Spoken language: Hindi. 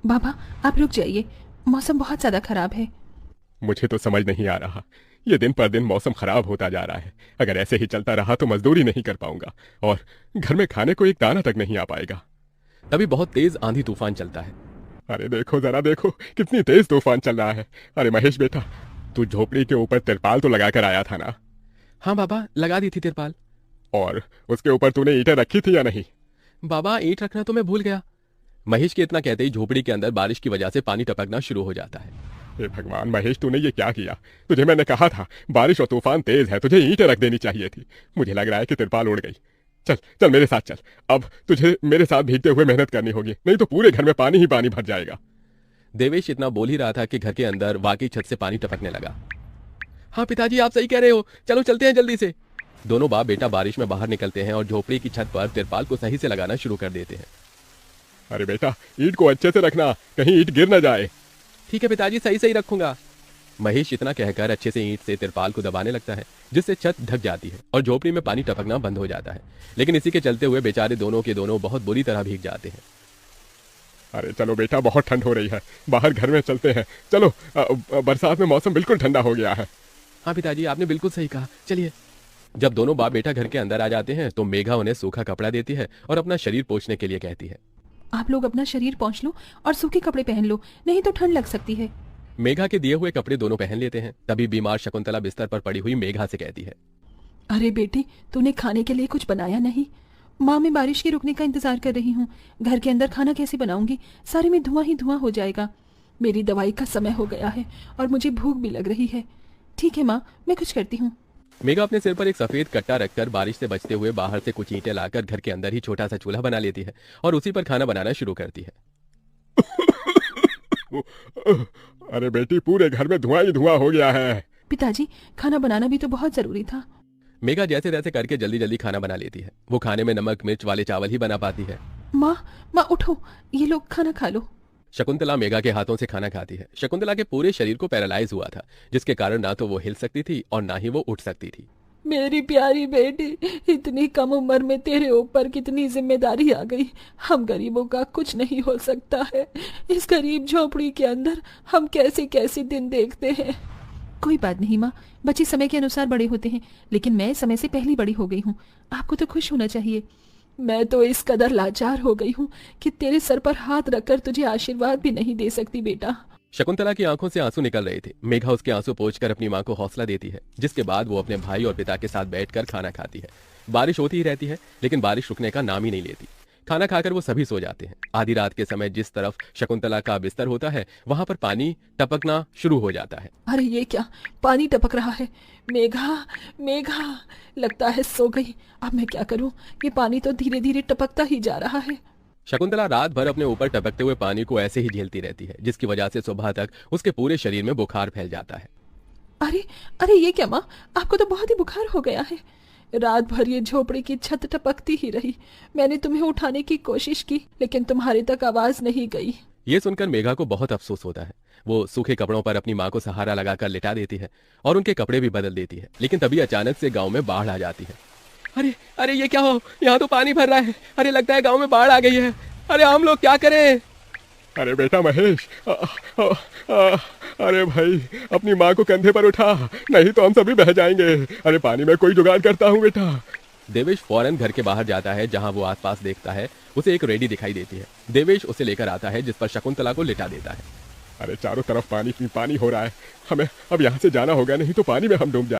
बाबा आप रुक जाइए, मौसम बहुत ज्यादा खराब है। मुझे तो समझ नहीं आ रहा। ये दिन पर दिन मौसम खराब होता जा रहा है। अगर ऐसे ही चलता रहा तो मजदूरी नहीं कर पाऊंगा और घर में खाने को एक दाना तक नहीं आ पाएगा। तभी बहुत तेज आंधी तूफान चलता है। अरे देखो जरा देखो, कितनी तेज तूफान चल रहा है। अरे महेश बेटा, तू झोपड़ी के ऊपर तिरपाल तो लगा कर आया था ना? हाँ बाबा, लगा दी थी तिरपाल। और उसके ऊपर तूने ईंटें रखी थी या नहीं? बाबा ईंट रखना तो मैं भूल गया। महेश के इतना कहते ही झोपड़ी के अंदर बारिश की वजह से पानी टपकना शुरू हो जाता है। हे भगवान महेश, तूने ये क्या किया? तुझे मैंने कहा था बारिश और तूफान तेज है, तुझे ईंटें रख देनी चाहिए थी। मुझे लग रहा है कि तिरपाल उड़ गई। चल चल मेरे साथ चल। अब तुझे मेरे साथ भीगते हुए मेहनत करनी होगी, नहीं तो पूरे घर में पानी ही पानी भर जाएगा। देवेश इतना बोल ही रहा था कि घर के अंदर वाकई छत से पानी टपकने लगा। हाँ पिताजी, आप सही कह रहे हो, चलो चलते हैं जल्दी से। दोनों बाप बेटा बारिश में बाहर निकलते हैं और झोपड़ी की छत पर तिरपाल को सही से लगाना शुरू कर देते हैं। अरे बेटा, ईंट को अच्छे से रखना, कहीं ईंट गिर न जाए। ठीक है पिताजी, सही सही रखूंगा। महेश इतना कहकर अच्छे से ईंट से तिरपाल को दबाने लगता है, जिससे छत ढक जाती है और झोपड़ी में पानी टपकना बंद हो जाता है। लेकिन इसी के चलते हुए बेचारे दोनों के दोनों बहुत बुरी तरह भीग जाते हैं। अरे चलो बेटा, बहुत ठंड हो रही है, बाहर घर में चलते हैं। चलो, बरसात में मौसम बिल्कुल ठंडा हो गया है। हाँ पिताजी, आपने बिल्कुल सही कहा, चलिए। जब दोनों बाप बेटा घर के अंदर आ जाते हैं तो मेघा उन्हें सूखा कपड़ा देती है और अपना शरीर पोंछने के लिए कहती है। आप लोग अपना शरीर पोंछ लो और सूखे कपड़े पहन लो, नहीं तो ठंड लग सकती है। मेघा के दिए हुए कपड़े दोनों पहन लेते हैं। तभी बीमार शकुंतला बिस्तर पर पड़ी हुई मेघा से कहती है, अरे बेटी, तूने खाने के लिए कुछ बनाया नहीं? माँ, मैं बारिश के रुकने का इंतजार कर रही हूँ। घर के अंदर खाना कैसे बनाऊंगी? सारे में धुआं ही धुआं हो जाएगा। मेरी दवाई का समय हो गया है और मुझे भूख भी लग रही है। ठीक है माँ, मैं कुछ करती हूँ। मेघा अपने सिर पर एक सफेद कट्टा रखकर बारिश से बचते हुए बाहर से कुछ ईंटें लाकर घर के अंदर ही छोटा सा चूल्हा बना लेती है और उसी पर खाना बनाना शुरू करती है। अरे बेटी, पूरे घर में धुआं ही धुआं हो गया है। पिताजी, खाना बनाना भी तो बहुत जरूरी था। मेघा जैसे तैसे करके जल्दी जल्दी खाना बना लेती है। वो खाने में नमक मिर्च वाले चावल ही बना पाती है। माँ, माँ उठो, ये लोग खाना खा लो। शकुंतला मेघा के हाथों से खाना खाती है। शकुंतला के पूरे शरीर को पैरालाइज हुआ था, जिसके कारण ना तो वो हिल सकती थी और ना ही वो उठ सकती थी। मेरी प्यारी बेटी, इतनी कम उम्र में तेरे ऊपर कितनी जिम्मेदारी आ गई। हम गरीबों का कुछ नहीं हो सकता है। इस गरीब झोपड़ी के अंदर हम कैसे कैसे दिन देखते हैं। कोई बात नहीं माँ, बच्चे समय के अनुसार बड़े होते हैं, लेकिन मैं समय से पहले बड़ी हो गई हूँ। आपको तो खुश होना चाहिए। मैं तो इस कदर लाचार हो गई हूँ कि तेरे सर पर हाथ रखकर तुझे आशीर्वाद भी नहीं दे सकती बेटा। शकुंतला की आंखों से आंसू निकल रहे थे। मेघा उसके आंसू पोंछकर अपनी मां को हौसला देती है, जिसके बाद वो अपने भाई और पिता के साथ बैठकर खाना खाती है। बारिश होती ही रहती है, लेकिन बारिश रुकने का नाम ही नहीं लेती। खाना खाकर वो सभी सो जाते हैं। आधी रात के समय जिस तरफ शकुंतला का बिस्तर होता है, वहां पर पानी टपकना शुरू हो जाता है। अरे ये क्या, पानी टपक रहा है? मेघा, मेघा, लगता है सो गई। अब मैं क्या करूं? ये पानी तो धीरे धीरे टपकता ही जा रहा है। शकुंतला रात भर अपने ऊपर टपकते हुए पानी को ऐसे ही झेलती रहती है, जिसकी वजह से सुबह तक उसके पूरे शरीर में बुखार फैल जाता है। अरे अरे, ये क्या माँ, आपको तो बहुत ही बुखार हो गया है। रात भर ये झोपड़ी की छत टपकती ही रही। मैंने तुम्हें उठाने की कोशिश की, लेकिन तुम्हारे तक आवाज नहीं गई। ये सुनकर मेघा को बहुत अफसोस होता है। वो सूखे कपड़ों पर अपनी मां को सहारा लगाकर लिटा देती है और उनके कपड़े भी बदल देती है। लेकिन तभी अचानक से गांव में बाढ़ आ जाती है। अरे अरे, ये क्या हो, यहाँ तो पानी भर रहा है। अरे लगता है गांव में बाढ़ आ गई है। अरे हम लोग क्या करें? अरे बेटा महेश, अरे भाई, अपनी माँ को कंधे पर उठा, नहीं तो हम सभी बह जाएंगे। अरे पानी में कोई जुगाड़ करता हूँ बेटा। देवेश फौरन घर के बाहर जाता है। जहां वो आसपास देखता है, उसे एक रेडी दिखाई देती है। देवेश उसे लेकर आता है, जिस पर शकुंतला को लिटा देता है। अरे चारों तरफ पानी ही पानी हो रहा है, हमें अब यहाँ से जाना होगा, नहीं तो पानी में हम डूब जाएंगे।